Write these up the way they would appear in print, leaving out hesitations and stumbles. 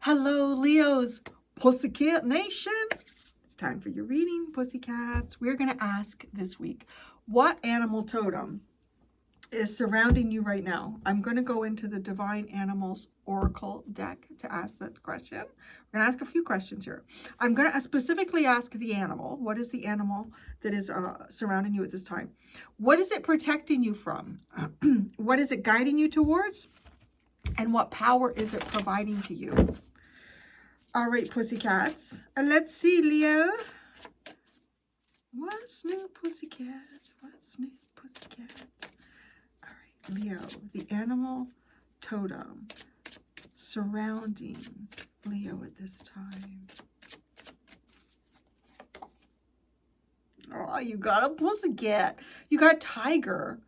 Hello, Leos, Pussycat Nation. It's time for your reading, Pussycats. We're going to ask this week, what animal totem is surrounding you right now? I'm going to go into the Divine Animals Oracle deck to ask that question. We're going to ask a few questions here. I'm going to specifically ask the animal. What is the animal that is surrounding you at this time? What is it protecting you from? What is it guiding you towards? And what power is it providing to you? All right, Pussycats. And let's see, Leo. What's new, Pussycats? What's new, Pussycats? All right, Leo, the animal totem surrounding Leo at this time. Oh, you got a pussycat. You got tiger.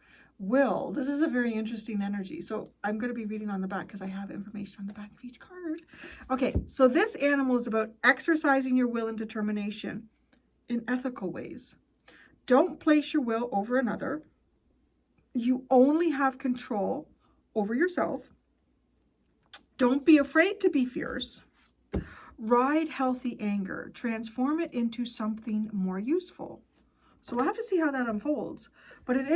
Will. This is a very interesting energy. So I'm going to be reading on the back because I have information on the back of each card. Okay, so this animal is about exercising your will and determination in ethical ways. Don't place your will over another. You only have control over yourself. Don't be afraid to be fierce. Ride healthy anger. Transform it into something more useful. So we'll have to see how that unfolds. But it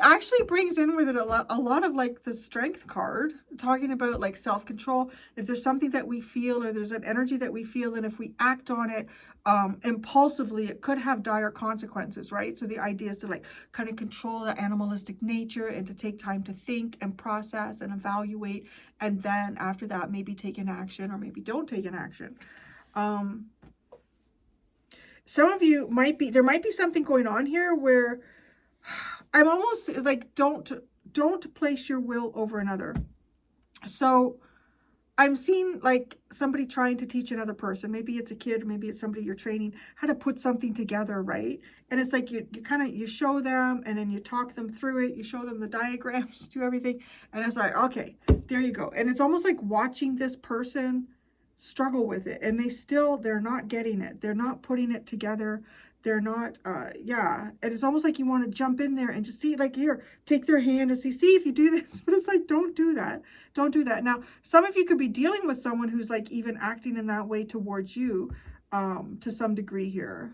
actually brings in with it a lot of like the strength card, talking about like self-control. If there's something that we feel, or there's an energy that we feel, and if we act on it impulsively, it could have dire consequences, right? So the idea is to like kind of control the animalistic nature and to take time to think and process and evaluate. And then after that, maybe take an action, or maybe don't take an action. Some of you there might be something going on here where I'm almost like, don't place your will over another. So I'm seeing like somebody trying to teach another person. Maybe it's a kid, or maybe it's somebody you're training how to put something together, right? And it's like you show them, and then you talk them through it. You show them the diagrams, do everything. And it's like, okay, there you go. And it's almost like watching this person struggle with it, and they're not getting it. They're not putting it together. They're not, yeah. And it's almost like you want to jump in there and just see, like, here, take their hand and see if you do this. But it's like, don't do that. Don't do that. Now, some of you could be dealing with someone who's like even acting in that way towards you, to some degree here.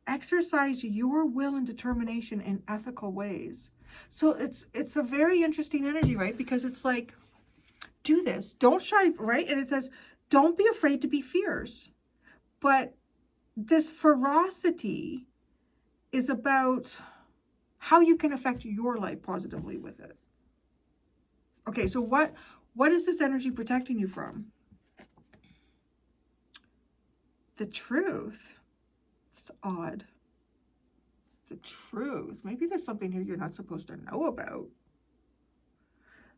Exercise your will and determination in ethical ways. So it's a very interesting energy, right? Because it's like, do this. Don't shy, right? And it says, don't be afraid to be fierce. But this ferocity is about how you can affect your life positively with it. Okay, so what is this energy protecting you from? The truth. It's odd. The truth. Maybe there's something here you're not supposed to know about.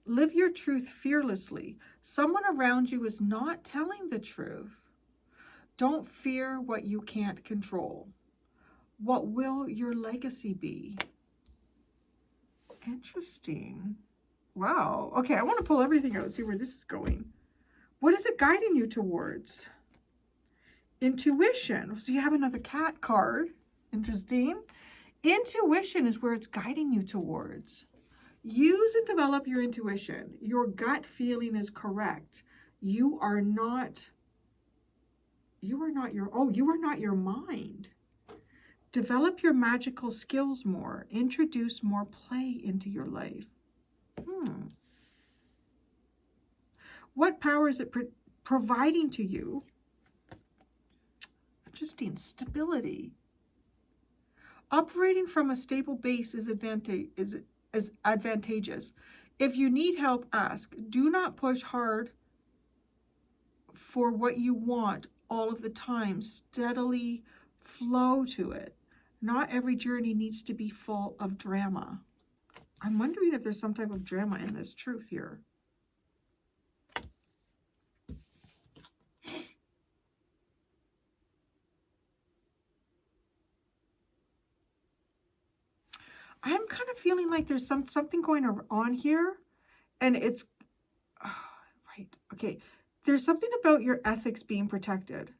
Live your truth fearlessly. Someone around you is not telling the truth. Don't fear what you can't control. What will your legacy be? Interesting. Wow. Okay, I want to pull everything out and see where this is going. What is it guiding you towards? Intuition. So you have another cat card. Interesting. Intuition is where it's guiding you towards. Use and develop your intuition. Your gut feeling is correct. You are not your mind. Develop your magical skills more. Introduce more play into your life. What power is it providing to you? Interesting. Stability. Operating from a stable base is advantageous. If you need help, ask. Do not push hard for what you want all of the time. Steadily flow to it. Not every journey needs to be full of drama. I'm wondering if there's some type of drama in this truth here. I'm kind of feeling like there's something going on here, and it's right. Okay, there's something about your ethics being protected.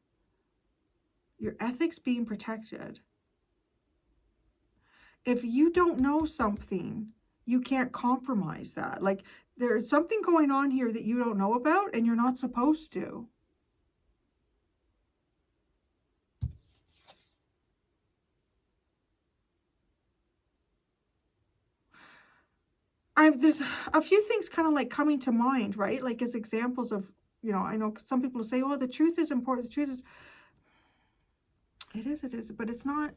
Your ethics being protected. If you don't know something, you can't compromise that. Like, there's something going on here that you don't know about, and you're not supposed to. There's a few things kind of like coming to mind, right? Like as examples of, you know, I know some people say, oh, the truth is important. The truth is, it is, but it's not.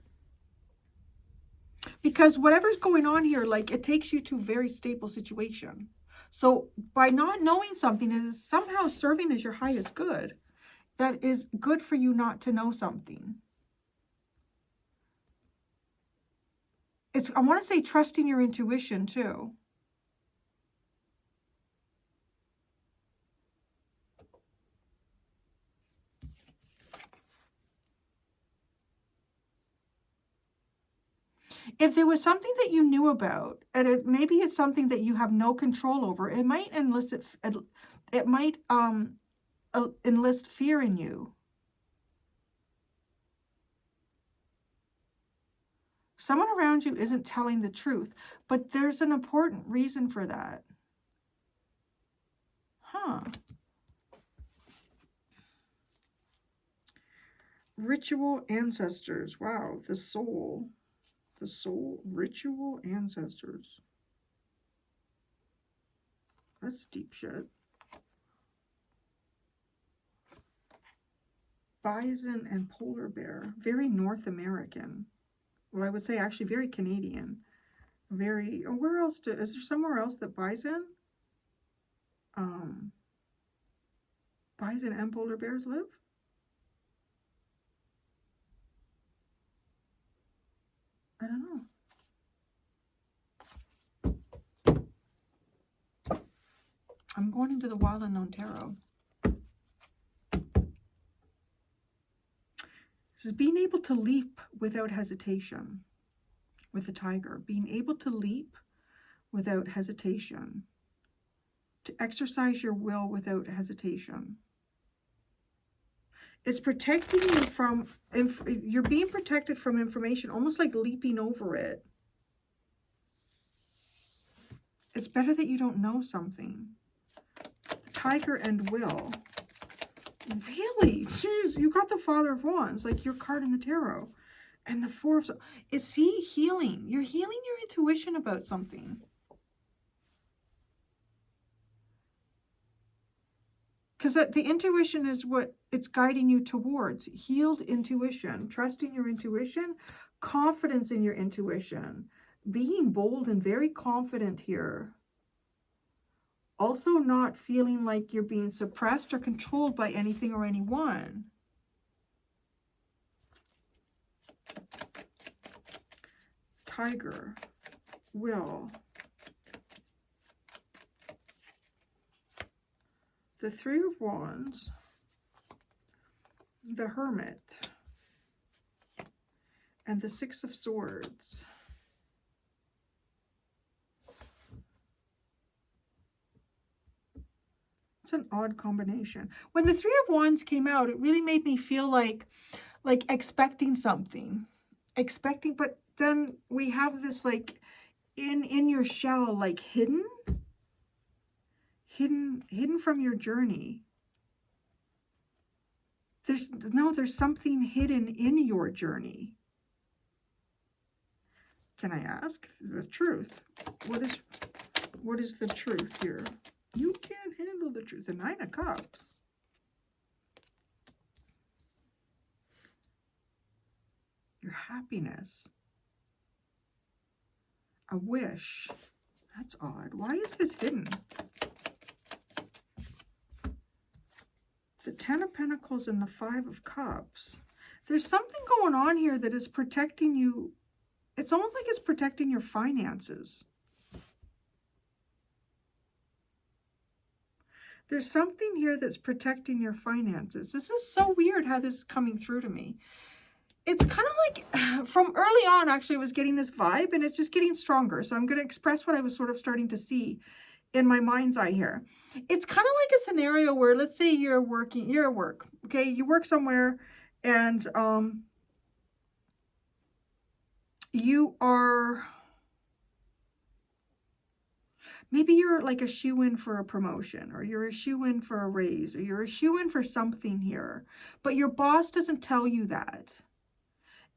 Because whatever's going on here, like it takes you to a very stable situation. So by not knowing something, it is somehow serving as your highest good. That is good for you not to know something. I want to say trusting your intuition too. If there was something that you knew about, and maybe it's something that you have no control over, it might enlist fear in you. Someone around you isn't telling the truth, but there's an important reason for that. Huh. Ritual ancestors. Wow, the soul. The soul, ritual ancestors. That's deep shit. Bison and polar bear. Very North American. Well, I would say actually very Canadian. Very, oh, where else is there somewhere else that bison? Bison and polar bears live? I don't know. I'm going into the Wild Unknown Tarot. This is being able to leap without hesitation with the tiger. Being able to leap without hesitation. To exercise your will without hesitation. It's protecting you from, you're being protected from information, almost like leaping over it. It's better that you don't know something. The tiger and will. Really? Jeez, you got the Father of Wands, like your card in the tarot. And the Four of... It's healing. You're healing your intuition about something. Because the intuition is what it's guiding you towards. Healed intuition, trusting your intuition, confidence in your intuition, being bold and very confident here. Also not feeling like you're being suppressed or controlled by anything or anyone. Tiger, will. The Three of Wands, the Hermit, and the Six of Swords. It's an odd combination. When the Three of Wands came out, it really made me feel like expecting something. Expecting, but then we have this like in your shell, like hidden from your journey. There's something hidden in your journey. Can I ask the truth? What is the truth here? You can't handle the truth. The Nine of Cups. Your happiness. A wish. That's odd. Why is this hidden? The Ten of Pentacles and the Five of Cups. There's something going on here that is protecting you. It's almost like it's protecting your finances. There's something here that's protecting your finances. This is so weird how this is coming through to me. It's kind of like from early on, actually, I was getting this vibe, and it's just getting stronger. So I'm going to express what I was sort of starting to see in my mind's eye here. It's kind of like a scenario where, let's say you're at work, okay? You work somewhere, and you are Maybe you're like a shoe-in for a promotion, or you're a shoe-in for a raise, or you're a shoe-in for something here, but your boss doesn't tell you that.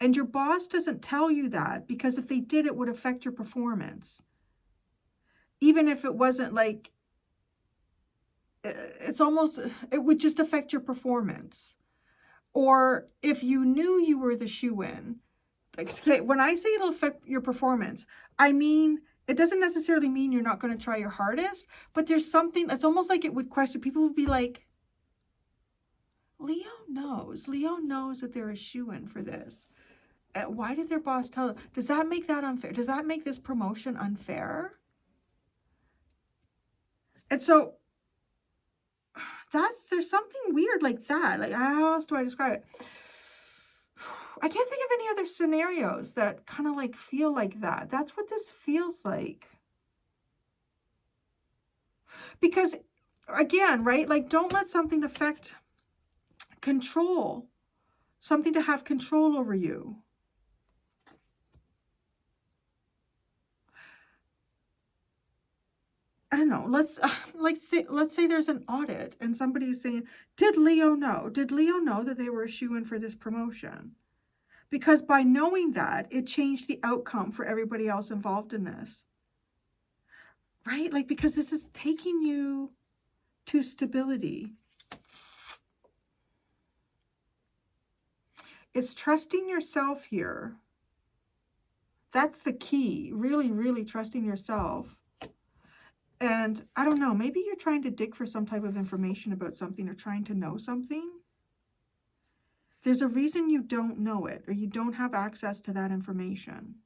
And your boss doesn't tell you that because if they did, it would affect your performance. Even if it wasn't like, it's almost, it would just affect your performance. Or if you knew you were the shoe-in, okay, when I say it'll affect your performance, I mean, it doesn't necessarily mean you're not going to try your hardest, but there's something, it's almost like it would question, people would be like, Leo knows that they're a shoe-in for this. Why did their boss tell them? Does that make that unfair? Does that make this promotion unfair? And so there's something weird like that. Like, how else do I describe it? I can't think of any other scenarios that kind of like feel like that. That's what this feels like. Because again, right? Like, don't let something affect control. Something to have control over you. I don't know. Let's say there's an audit and somebody's saying, did Leo know? Did Leo know that they were a shoe-in for this promotion? Because by knowing that, it changed the outcome for everybody else involved in this. Right? Like, because this is taking you to stability. It's trusting yourself here. That's the key. Really, really trusting yourself. And I don't know, maybe you're trying to dig for some type of information about something or trying to know something. There's a reason you don't know it or you don't have access to that information.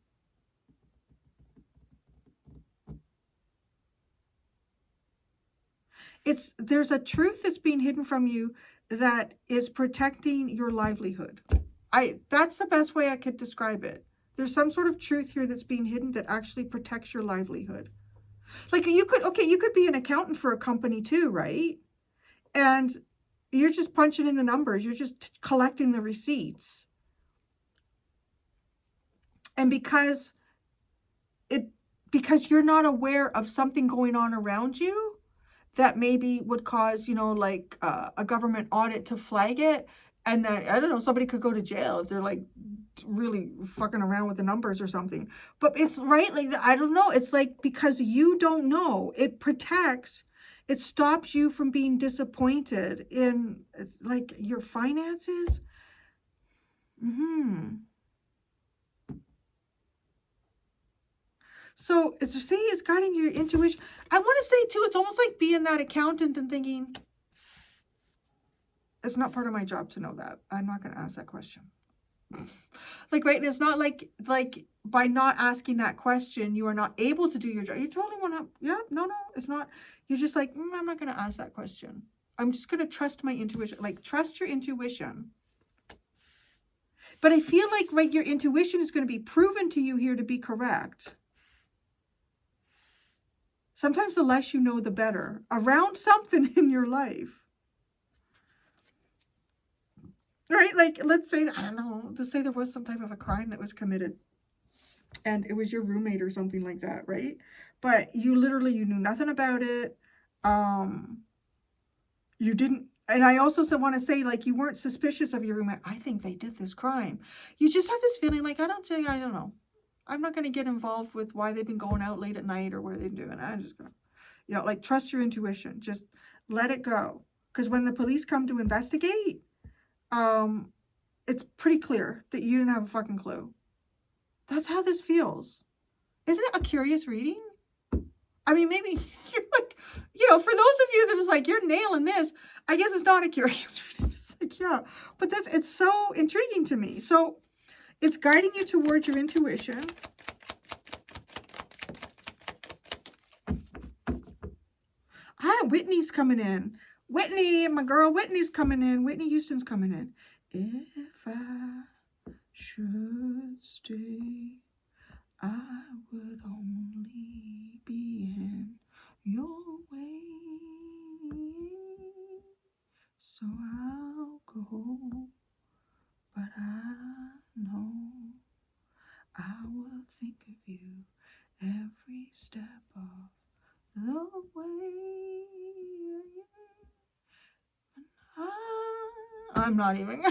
There's a truth that's being hidden from you that is protecting your livelihood. That's the best way I could describe it. There's some sort of truth here that's being hidden that actually protects your livelihood. Like you could be an accountant for a company too, right? And you're just punching in the numbers. You're just collecting the receipts. And because you're not aware of something going on around you that maybe would cause, you know, like a government audit to flag it. And then, I don't know, somebody could go to jail if they're like really fucking around with the numbers or something. But it's right, like, I don't know. It's like, because you don't know, it protects, it stops you from being disappointed in like your finances. So say it's guiding your intuition. I want to say too, it's almost like being that accountant and thinking, it's not part of my job to know that. I'm not going to ask that question. Like, right? And it's not like by not asking that question, you are not able to do your job. You totally want to, yeah, no, it's not. You're just like, I'm not going to ask that question. I'm just going to trust my intuition. Like, trust your intuition. But I feel like, right, your intuition is going to be proven to you here to be correct. Sometimes the less you know, the better around something in your life. Right? Like, let's say, I don't know, let's say there was some type of a crime that was committed and it was your roommate or something like that, right? But you knew nothing about it. You didn't, and I also want to say, like, you weren't suspicious of your roommate. I think they did this crime. You just have this feeling like, I don't know. I'm not going to get involved with why they've been going out late at night or what are they doing. I'm just going to, you know, like, trust your intuition. Just let it go. Because when the police come to investigate, it's pretty clear that you didn't have a fucking clue. That's how this feels. Isn't it a curious reading? I mean, maybe you're like, you know, for those of you that is like, you're nailing this, I guess it's not a curious reading. It's like, yeah, but it's so intriguing to me. So it's guiding you towards your intuition. Whitney's coming in. Whitney, my girl, Whitney's coming in. Whitney Houston's coming in. If I should stay, I would only be in your way. So I'll go, but I know I will think of you every step of the I'm not even.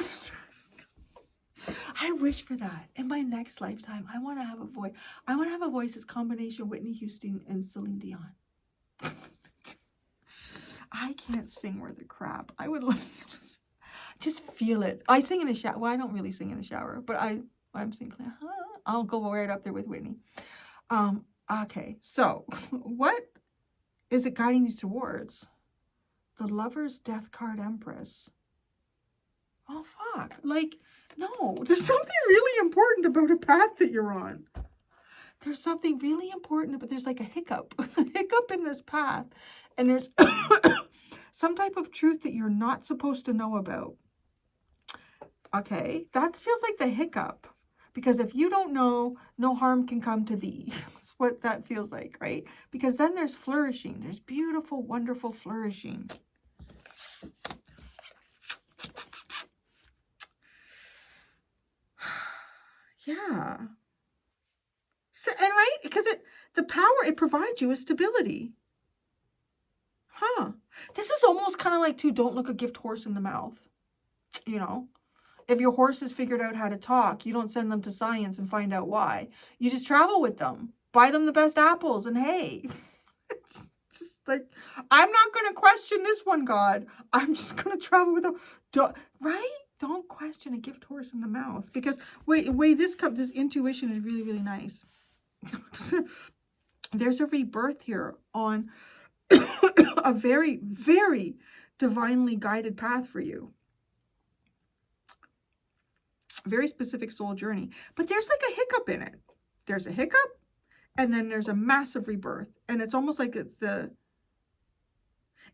I wish for that. In my next lifetime, I want to have a voice. I want to have a voice that's combination Whitney Houston and Celine Dion. I can't sing worth a crap. I would love to just feel it. I sing in a shower. Well, I don't really sing in the shower, but I'm singing. I'll go right up there with Whitney. Okay, so what is it guiding you towards? The Lover's Death card, Empress. Oh, fuck. Like, no, there's something really important about a path that you're on. There's something really important, but there's like a hiccup in this path. And there's some type of truth that you're not supposed to know about. Okay, that feels like the hiccup. Because if you don't know, no harm can come to thee. That's what that feels like, right? Because then there's flourishing. There's beautiful, wonderful flourishing. Yeah. So, and right, because the power it provides you is stability. Huh. This is almost kind of like, too, don't look a gift horse in the mouth. You know, if your horse has figured out how to talk, you don't send them to science and find out why. You just travel with them. Buy them the best apples and hay. It's just like, I'm not going to question this one, God. I'm just going to travel with them. Right? Don't question a gift horse in the mouth. Because, wait, this intuition is really, really nice. There's a rebirth here on a very, very divinely guided path for you. Very specific soul journey. But there's like a hiccup in it. There's a hiccup, and then there's a massive rebirth. And it's almost like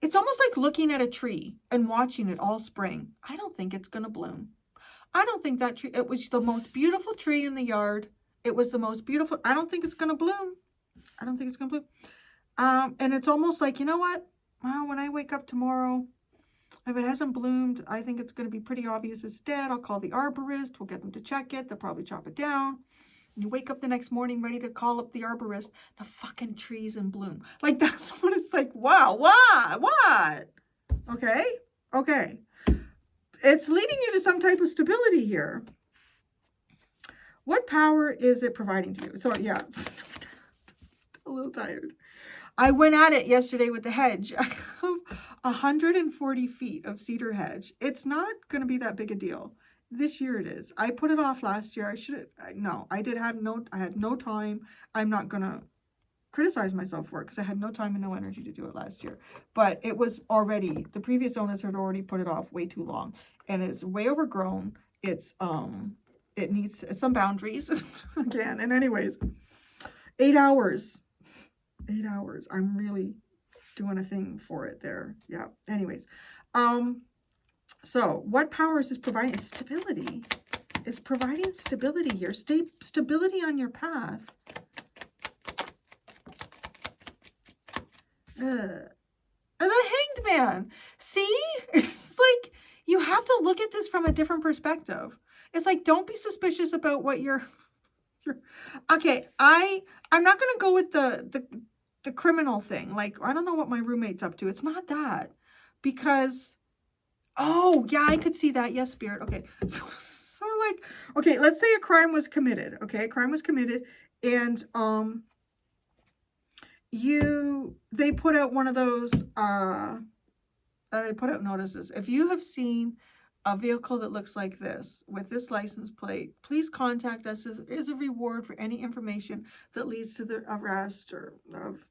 it's almost like looking at a tree and watching it all spring. I don't think it's going to bloom. I don't think that tree, it was the most beautiful tree in the yard. It was the most beautiful. I don't think it's going to bloom. I don't think it's going to bloom. And it's almost like, you know what? Well, when I wake up tomorrow, if it hasn't bloomed, I think it's going to be pretty obvious it's dead. I'll call the arborist. We'll get them to check it. They'll probably chop it down. You wake up the next morning ready to call up the arborist. The fucking tree's in bloom. Like, that's what it's like. Wow. Why? What? Okay. Okay. It's leading you to some type of stability here. What power is it providing to you? So, yeah. A little tired. I went at it yesterday with the hedge. I have 140 feet of cedar hedge. It's not going to be that big a deal. This year it is. I put it off last year. I had no time. I'm not going to criticize myself for it because I had no time and no energy to do it last year. But it was already, the previous owners had already put it off way too long. And it's way overgrown. It needs some boundaries again. And anyways, 8 hours. 8 hours. I'm really doing a thing for it there. Yeah. Anyways. So what power is this providing? Stability. It's providing stability here. Stability on your path. And the Hanged Man. See? It's like you have to look at this from a different perspective. It's like, don't be suspicious about what you're okay. I'm not gonna go with the criminal thing. Like, I don't know what my roommate's up to. It's not that. Because, oh, yeah, I could see that. Yes, Spirit. Okay. So like, okay, let's say a crime was committed. Okay, a crime was committed. And they put out one of those, they put out notices. If you have seen a vehicle that looks like this, with this license plate, please contact us as a reward for any information that leads to the arrest or of,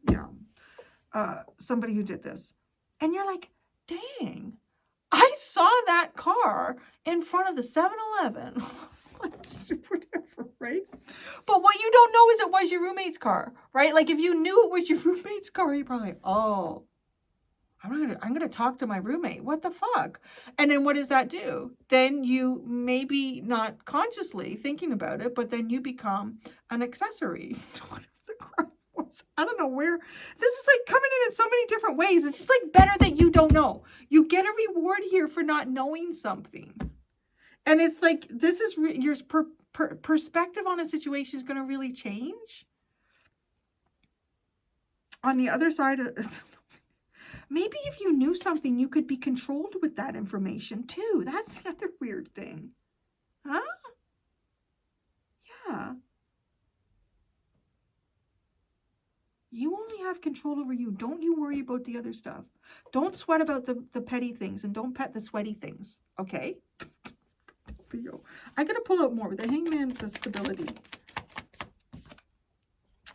somebody who did this. And you're like, dang, I saw that car in front of the 7-Eleven. Whatever, right? But what you don't know is it was your roommate's car, right? Like, if you knew it was your roommate's car, you're probably like, oh, I'm gonna talk to my roommate. What the fuck? And then what does that do? Then you maybe not consciously thinking about it, but then you become an accessory to whatever the crime was. I don't know where this is like coming in so many different ways. It's just like better that you don't know. You get a reward here for not knowing something, and it's like this is your perspective on a situation is going to really change. On the other side of Maybe if you knew something, you could be controlled with that information too. That's the other weird thing. Huh? Yeah. You only have control over you. Don't you worry about the other stuff. Don't sweat about the petty things, and don't pet the sweaty things. Okay? Theo. I gotta pull out more. The Hangman, the stability.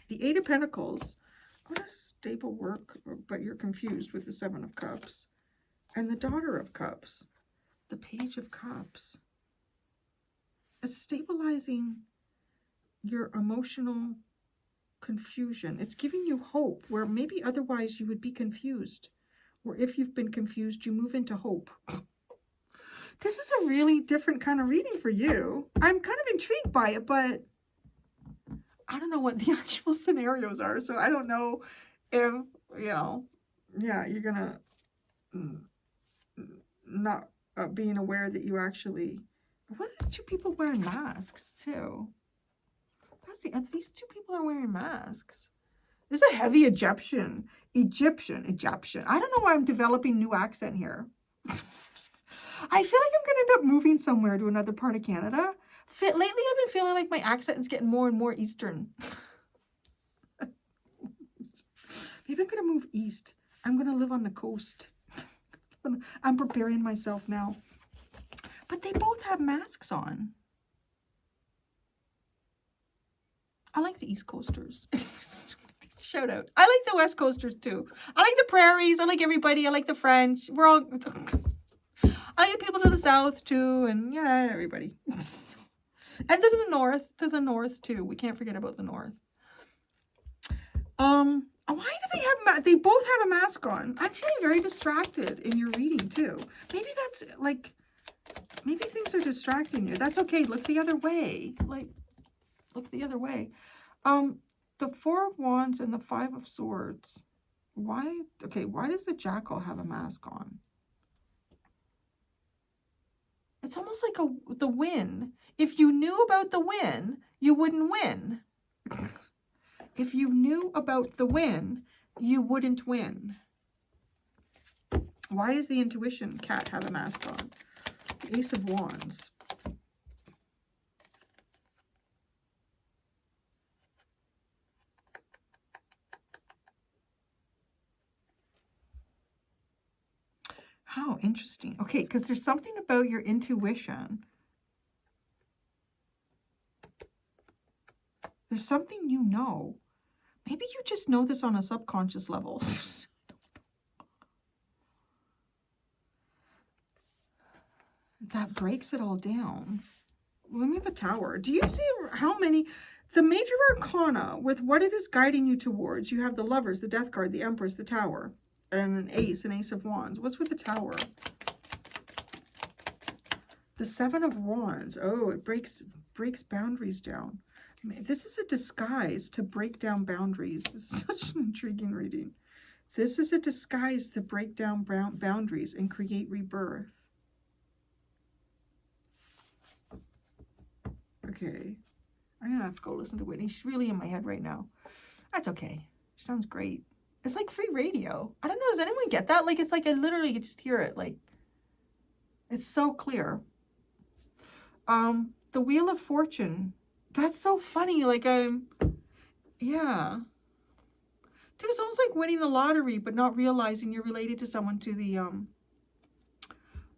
The Eight of Pentacles. What does stable work? But you're confused with the Seven of Cups. And the Daughter of Cups. The Page of Cups. It's stabilizing your emotional confusion. It's giving you hope where maybe otherwise you would be confused. Or if you've been confused, you move into hope. This is a really different kind of reading for you. I'm kind of intrigued by it, but I don't know what the actual scenarios are. So I don't know if, you know, yeah, you're going to not being aware that you actually... What is two people wearing masks too? That's these two people are wearing masks. This is a heavy Egyptian. I don't know why I'm developing new accent here. I feel like I'm going to end up moving somewhere to another part of Canada. Lately, I've been feeling like my accent is getting more and more Eastern. Maybe I'm going to move east. I'm going to live on the coast. I'm preparing myself now. But they both have masks on. I like the East Coasters. Shout out. I like the West Coasters too. I like the prairies. I like everybody. I like the French. We're all... I like people to the south too. And yeah, everybody. And to the north too. We can't forget about the north. Why do they have... They both have a mask on. I'm feeling very distracted in your reading too. Maybe that's like... Maybe things are distracting you. That's okay. Look the other way. Like, look the other way. The Four of Wands and the Five of Swords. Why? Okay, why does the Jackal have a mask on? It's almost like the win. If you knew about the win, you wouldn't win. If you knew about the win, you wouldn't win. Why does the Intuition cat have a mask on? The Ace of Wands. How interesting. Okay, because there's something about your intuition. There's something you know. Maybe you just know this on a subconscious level. That breaks it all down. Let me the Tower. Do you see how many... The Major Arcana, with what it is guiding you towards, you have the Lovers, the Death card, the Empress, the Tower, and an Ace of Wands. What's with the Tower? The Seven of Wands. Oh, it breaks boundaries down. This is a disguise to break down boundaries. This is such an intriguing reading. This is a disguise to break down boundaries and create rebirth. Okay. I'm going to have to go listen to Whitney. She's really in my head right now. That's okay. She sounds great. It's like free radio. I don't know. Does anyone get that? Like, it's like I literally could just hear it. Like, it's so clear. The Wheel of Fortune. That's so funny. Like, yeah. Dude, it's almost like winning the lottery, but not realizing you're related to someone to the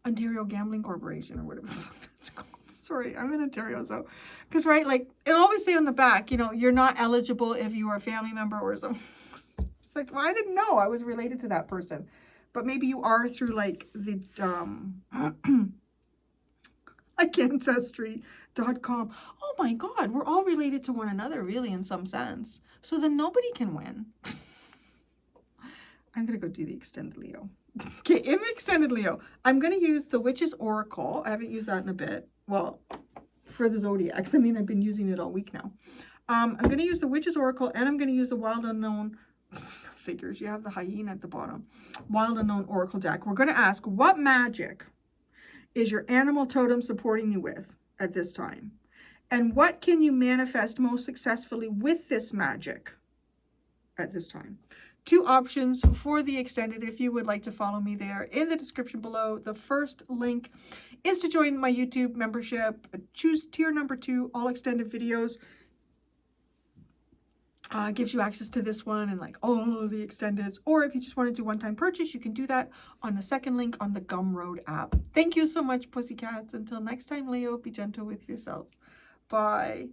Ontario Gambling Corporation or whatever the fuck that's called. Sorry, I'm in Ontario, so... Because, right, like, it'll always say on the back, you know, you're not eligible if you are a family member or something. It's like, well, I didn't know I was related to that person. But maybe you are through, like, the, like, Ancestry.com. Oh, my God, we're all related to one another, really, in some sense. So then nobody can win. I'm going to go do the Extended Leo. Okay, in the Extended Leo, I'm going to use the Witch's Oracle. I haven't used that in a bit. Well, for the Zodiacs. I mean, I've been using it all week now. I'm going to use the Witch's Oracle, and I'm going to use the Wild Unknown figures. You have the hyena at the bottom. Wild Unknown Oracle deck. We're going to ask, what magic is your animal totem supporting you with at this time? And what can you manifest most successfully with this magic at this time? 2 options for the extended if you would like to follow me there in the description below. The first link is to join my YouTube membership. Choose tier number 2, all extended videos. Gives you access to this one and like all of the extendeds. Or if you just want to do one-time purchase, you can do that on the second link on the Gumroad app. Thank you so much, pussycats. Until next time, Leo, be gentle with yourselves. Bye.